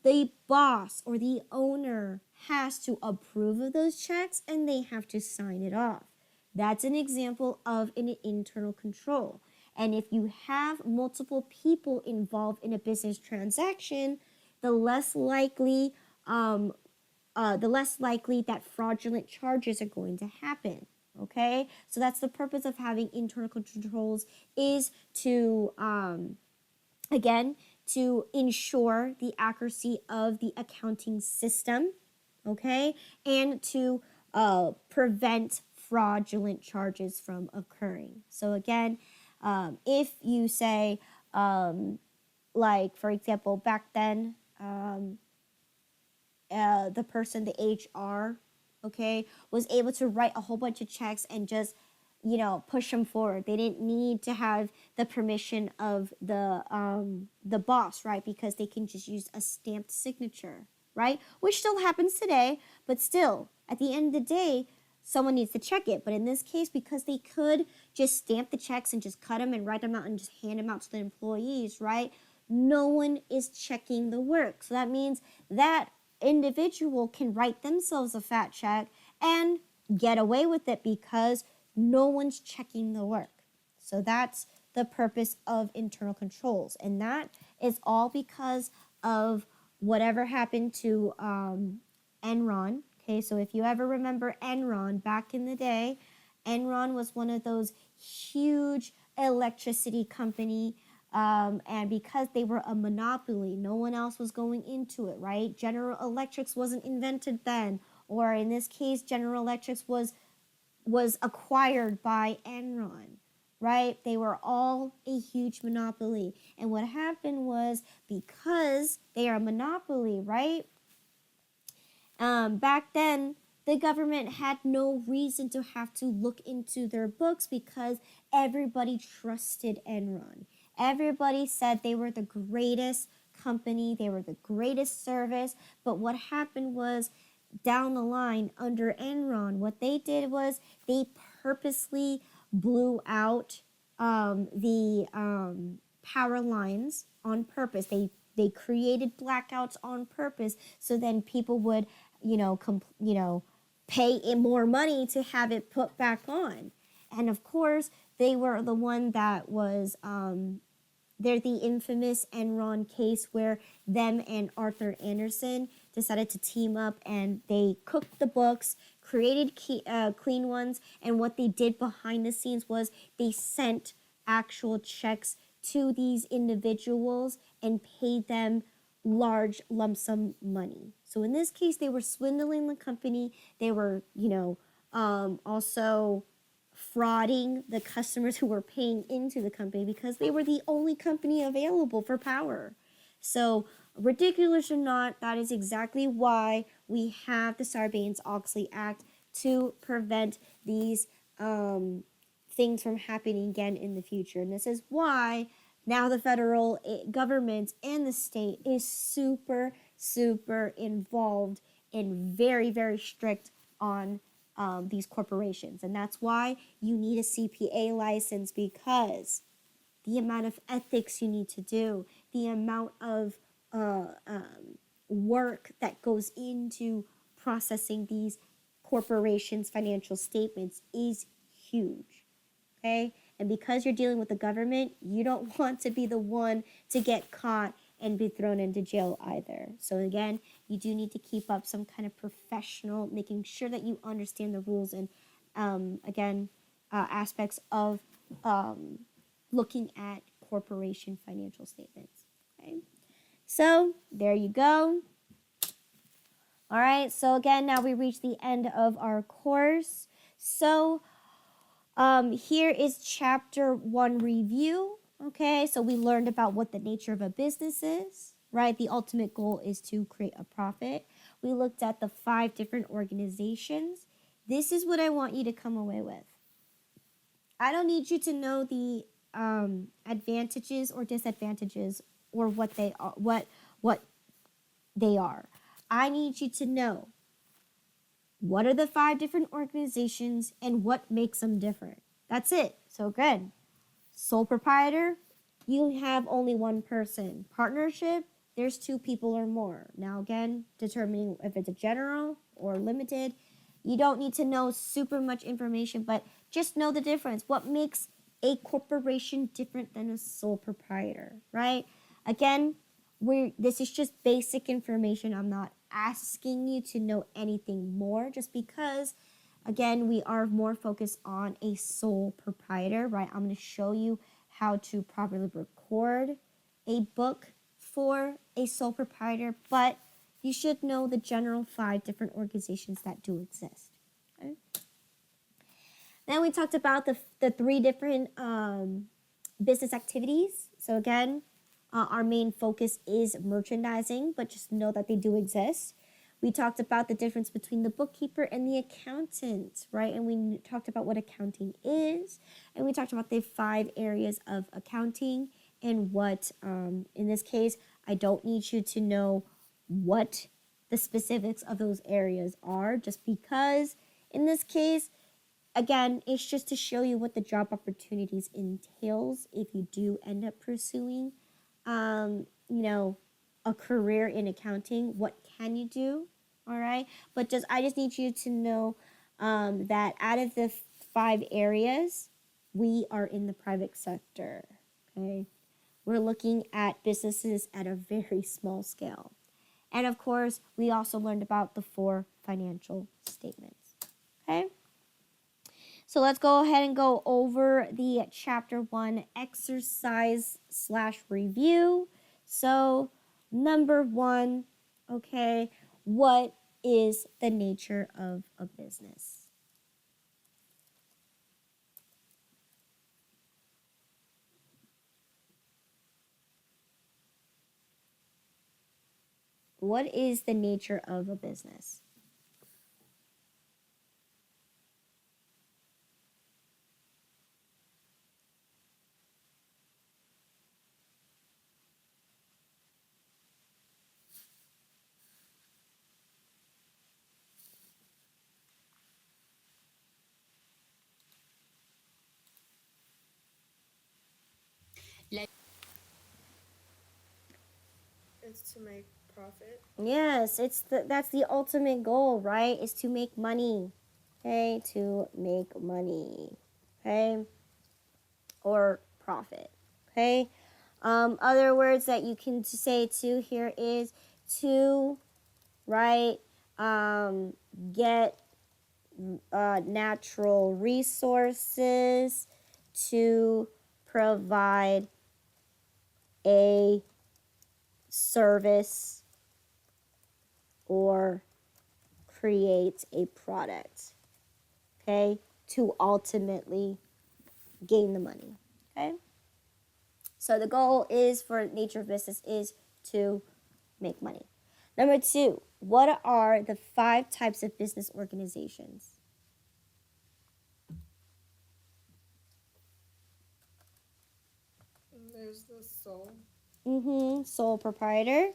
the boss or the owner has to approve of those checks and they have to sign it off. That's an example of an internal control. And if you have multiple people involved in a business transaction, the less likely that fraudulent charges are going to happen. Okay, so that's the purpose of having internal controls, is to again, to ensure the accuracy of the accounting system, okay, and to prevent fraudulent charges from occurring. So again, if you say, like for example, back then, the person, the HR, okay, was able to write a whole bunch of checks and just, push them forward. They didn't need to have the permission of the boss, right? Because they can just use a stamped signature, right? Which still happens today, but still, at the end of the day, someone needs to check it. But in this case, because they could just stamp the checks and just cut them and write them out and just hand them out to the employees, right? No one is checking the work. So that means that individual can write themselves a fat check and get away with it because no one's checking the work. So that's the purpose of internal controls. And that is all because of whatever happened to Enron. Okay, so if you ever remember Enron back in the day, Enron was one of those huge electricity company, and because they were a monopoly, no one else was going into it, right? General Electric wasn't invented then, or in this case, General Electric was acquired by Enron, right? They were all a huge monopoly. And what happened was, because they are a monopoly, right? Back then, the government had no reason to have to look into their books because everybody trusted Enron. Everybody said they were the greatest company, they were the greatest service. But what happened was, down the line under Enron, what they did was they purposely blew out the power lines on purpose. They created blackouts on purpose so then people would, pay more money to have it put back on. And of course, they were the one that was they're the infamous Enron case where them and Arthur Andersen decided to team up and they cooked the books, created clean ones, and what they did behind the scenes was they sent actual checks to these individuals and paid them large lump sum money. So in this case, they were swindling the company. They were, also frauding the customers who were paying into the company because they were the only company available for power. So, ridiculous or not, that is exactly why we have the Sarbanes-Oxley Act, to prevent these things from happening again in the future. And this is why now the federal government and the state is super, super involved and very, very strict on these corporations. And that's why you need a CPA license, because the amount of ethics you need to do, the amount of work that goes into processing these corporations' financial statements is huge. Okay? And because you're dealing with the government, you don't want to be the one to get caught and be thrown into jail either. So again, you do need to keep up some kind of professional, making sure that you understand the rules and aspects of looking at corporation financial statements. Okay, so there you go. All right, so again, now we reach the end of our course. So here is chapter 1 review. Okay, so we learned about what the nature of a business is, right? The ultimate goal is to create a profit. We looked at the 5 different organizations. This is what I want you to come away with. I don't need you to know the advantages or disadvantages or what they are, what they are. I need you to know what are the 5 different organizations and what makes them different. That's it. So good. Sole proprietor, you have only one person. Partnership, there's 2 people or more. Now again, determining if it's a general or limited, you don't need to know super much information, but just know the difference. What makes a corporation different than a sole proprietor, right? Again, this is just basic information. I'm not asking you to know anything more, just because Again, we are more focused on a sole proprietor, right? I'm going to show you how to properly record a book for a sole proprietor, but you should know the general 5 different organizations that do exist. Okay? Then we talked about the 3 different business activities. So again, our main focus is merchandising, but just know that they do exist. We talked about the difference between the bookkeeper and the accountant, right? And we talked about what accounting is. And we talked about the 5 areas of accounting and what, in this case, I don't need you to know what the specifics of those areas are, just because in this case, again, it's just to show you what the job opportunities entails if you do end up pursuing, a career in accounting. What can you do? All right, but I just need you to know that out of the 5 areas, we are in the private sector. Okay, we're looking at businesses at a very small scale, and of course, we also learned about the 4 financial statements. Okay. So let's go ahead and go over the chapter 1 exercise/review. So number 1, okay, what is the nature of a business? What is the nature of a business? It's to make profit. Yes, that's the ultimate goal, right? Is to make money. Okay, to make money. Okay? Or profit. Okay? Other words that you can say to here is to, right, get natural resources, to provide a service, or create a product. Okay? To ultimately gain the money. Okay? So the goal is for nature of business is to make money. Number 2, what are the 5 types of business organizations? There's the soul. Sole proprietor,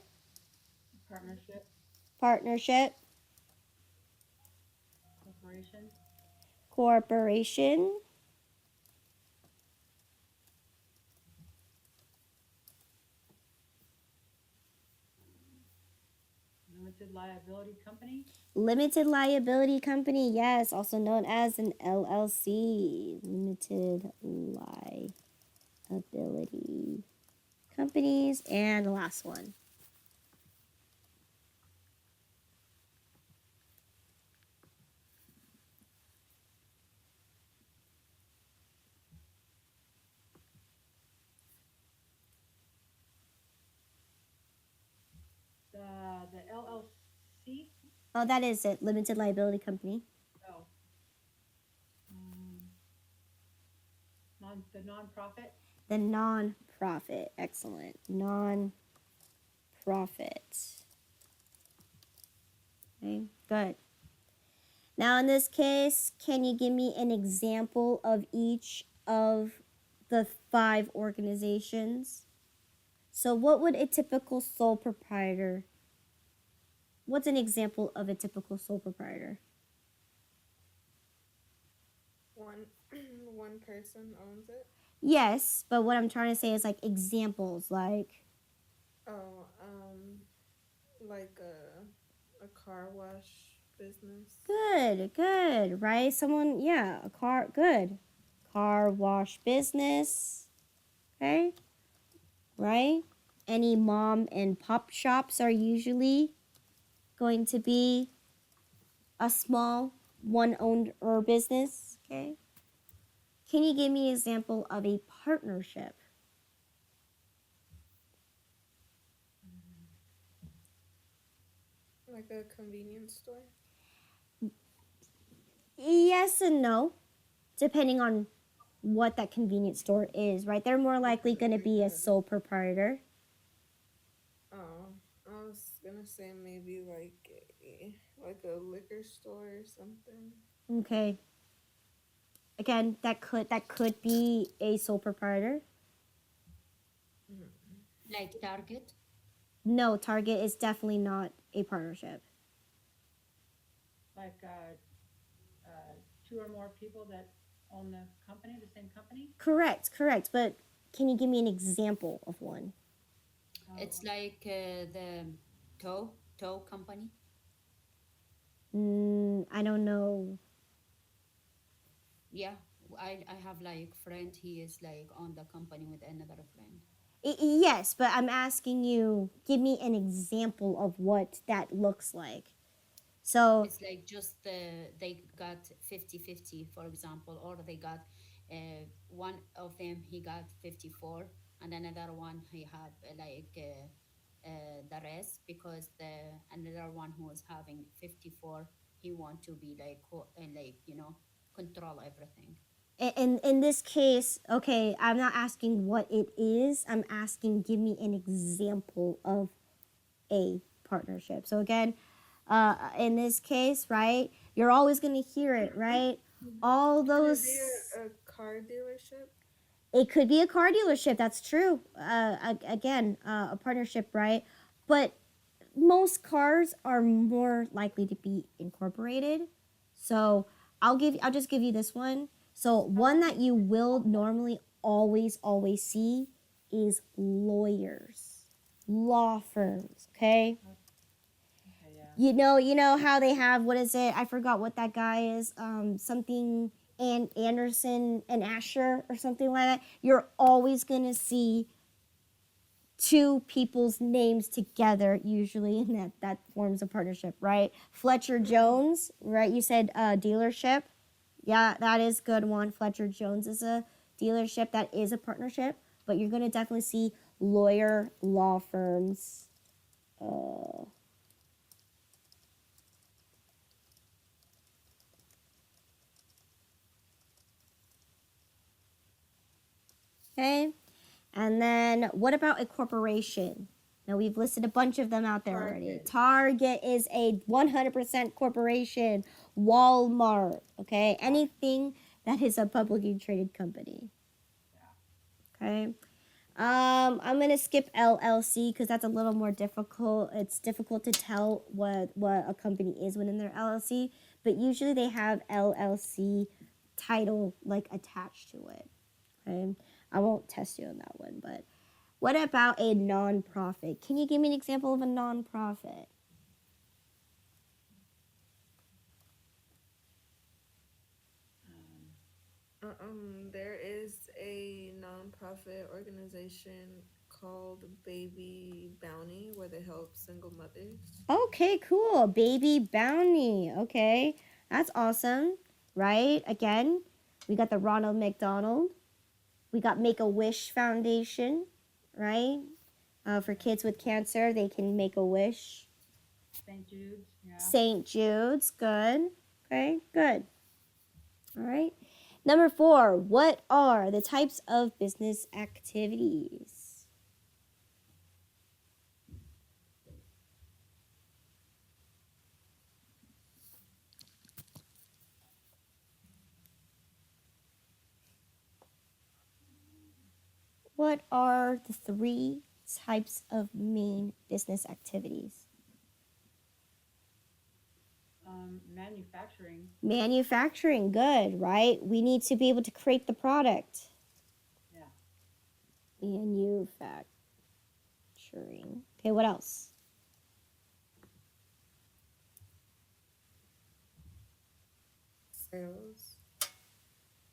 Partnership, partnership, corporation, corporation, limited liability company, limited liability company, yes, also known as an LLC, limited liability companies, and the last one. the LLC, Oh, that is it, limited liability company. oh, the nonprofit, The non-profit, excellent, non-profit. Okay, good. Now, in this case, can you give me an example of each of the 5 organizations? So, what would a typical sole proprietor? What's an example of a typical sole proprietor? One one person owns it. Yes, but what I'm trying to say is like examples, like Oh, like a car wash business. good, right? Someone, yeah, a car wash business, okay, right? Any mom and pop shops are usually going to be a small one owned or business. Okay. Can you give me an example of a partnership? Like a convenience store. Yes and no, depending on what that convenience store is, right? They're more likely going to be a sole proprietor. Oh, I was gonna say maybe like a liquor store or something. Okay. Again, that could be a sole proprietor. Like Target. No, Target is definitely not a partnership. Like, two or more people that own the company, the same company? Correct. But can you give me an example of one? It's like the tow company. I don't know. Yeah, I have like friend. He is like on the company with another friend. Yes, but I'm asking you, give me an example of what that looks like. So, It's like just they got 50-50, for example, or they got one of them he got 54, and another one he have the rest because the another one who was having 54 he want to be like control everything. in this case, okay, I'm not asking what it is. I'm asking, give me an example of a partnership. So again, in this case, right, you're always going to hear it, right? All Could it those. be a car dealership? It could be a car dealership. That's true. Again, a partnership, right? But most cars are more likely to be incorporated. So I'll just give you this one. So one that you will normally always see is lawyers, law firms. Okay. Okay, yeah. You know how they have, what is it? I forgot what that guy is. Something and Anderson and Asher or something like that. You're always gonna see two people's names together usually, and that forms a partnership, right? Fletcher Jones, right? You said dealership. Yeah, that is a good one. Fletcher Jones is a dealership. That is a partnership, but you're gonna definitely see lawyer law firms. Okay. And then what about a corporation? Now we've listed a bunch of them out there already. Target is a 100% corporation. Walmart, okay? Anything that is a publicly traded company. Okay. I'm gonna skip LLC because that's a little more difficult. It's difficult to tell what a company is within their LLC, but usually they have LLC title like attached to it. Okay. I won't test you on that one, but what about a nonprofit? Can you give me an example of a nonprofit? There is a nonprofit organization called Baby Bounty where they help single mothers. Okay, cool. Baby Bounty. Okay, that's awesome, right? Again, we got the Ronald McDonald. We got Make a Wish Foundation, right? For kids with cancer, they can make a wish. St. Jude's, yeah. St. Jude's, good. Okay, good. All right. Number 4, what are the types of business activities? What are the 3 types of main business activities? Manufacturing. Manufacturing, good, right? We need to be able to create the product. Yeah. Manufacturing. Okay, what else? Sales.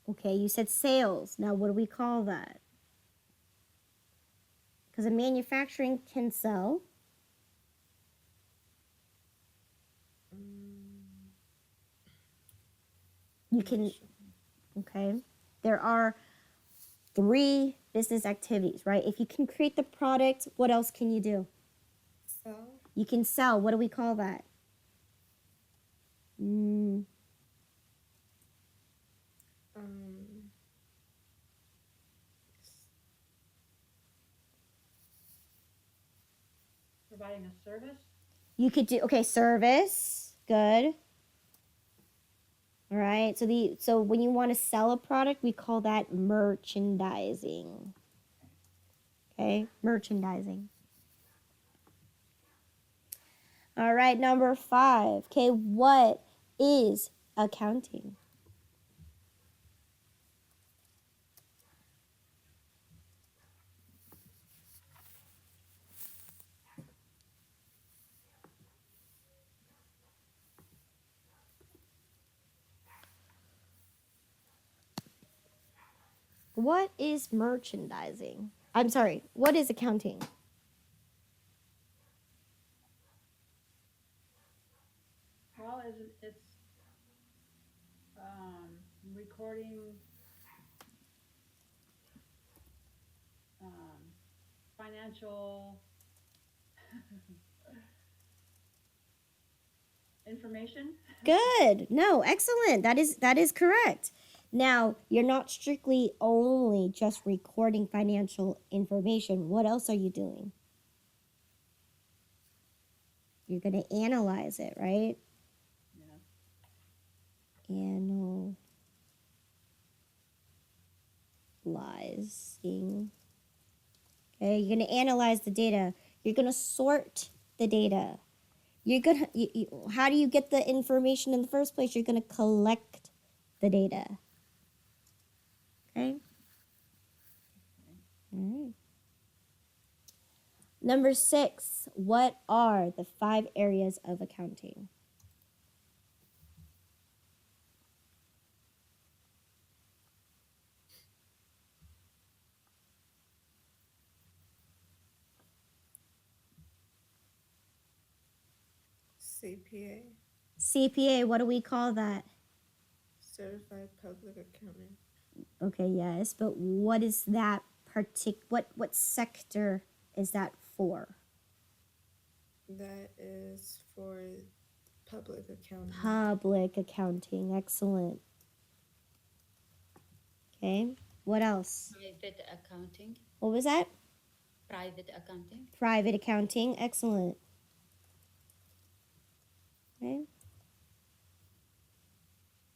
Okay, you said sales. Now, what do we call that? Because a manufacturing can sell. You can, okay, there are 3 business activities, right? If you can create the product, what else can you do? Sell. You can sell. What do we call that? Um, Providing a service. You could do, okay, service. Good. All right. So when you want to sell a product, we call that merchandising. Okay? Merchandising. All right, number 5. Okay, what is accounting? What is merchandising? I'm sorry, what is accounting? Well, it's recording financial information. Good. No, excellent. That is correct. Now, you're not strictly only just recording financial information. What else are you doing? You're going to analyze it, right? Yeah. Analyzing. Okay, you're going to analyze the data. You're going to sort the data. How do you get the information in the first place? You're going to collect the data. Okay? All right. Number 6, what are the 5 areas of accounting? CPA. CPA, what do we call that? Certified Public Accountant. Okay, yes, but what is that what sector is that for? That is for public accounting. Public accounting, excellent. Okay, what else? Private accounting. What was that? Private accounting. Private accounting, excellent. Okay.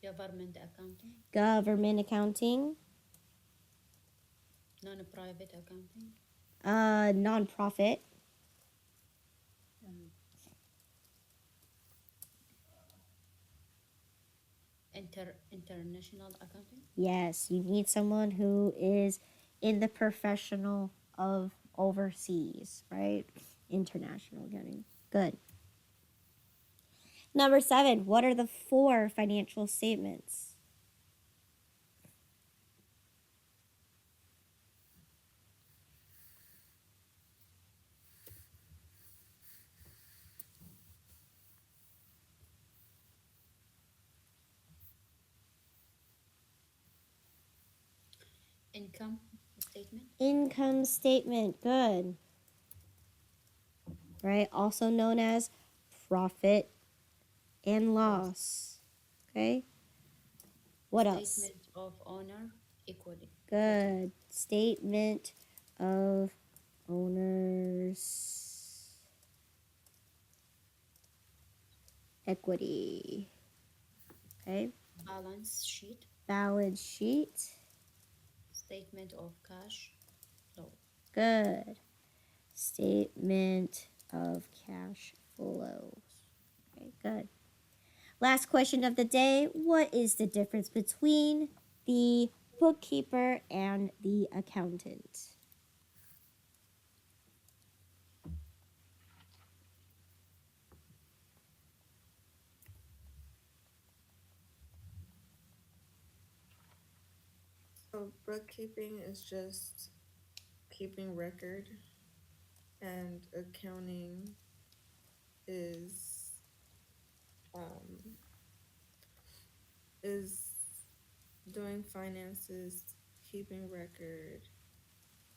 Government accounting. Government accounting. Non-private accounting. Nonprofit. International accounting. Yes, you need someone who is in the professional of overseas, right? International accounting. Good. Number 7, what are the 4 financial statements? Income statement. Income statement. Good. Right? Also known as profit and loss. Okay? What else? Statement of owner equity. Good. Statement of owner's equity. Okay? Balance sheet. Balance sheet. Statement of cash flow. Good. Statement of cash flows. Okay, good. Last question of the day. What is the difference between the bookkeeper and the accountant? So bookkeeping is just keeping record, and accounting is is doing finances, keeping record,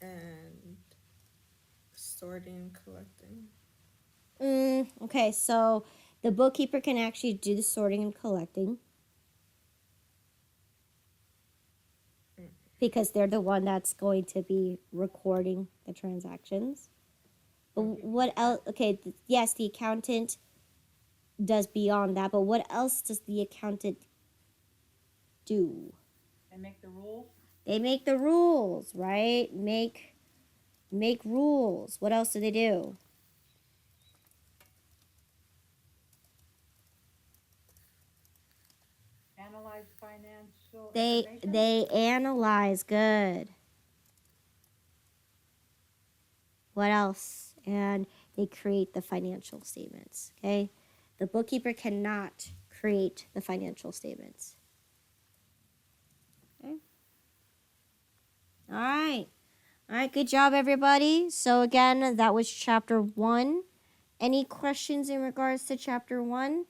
and sorting and collecting. Okay, so the bookkeeper can actually do the sorting and collecting Mm. because they're the one that's going to be recording the transactions. But Okay. what else? Okay, yes, the accountant does beyond that, but what else does the accountant do? They make the rules. They make the rules, right? Make rules. What else do they do? Analyze financial They information. they analyze. Good. What else? And they create the financial statements. Okay, the bookkeeper cannot create the financial statements. Okay. All right. All right. Good job, everybody. So again, that was chapter 1. Any questions in regards to chapter 1?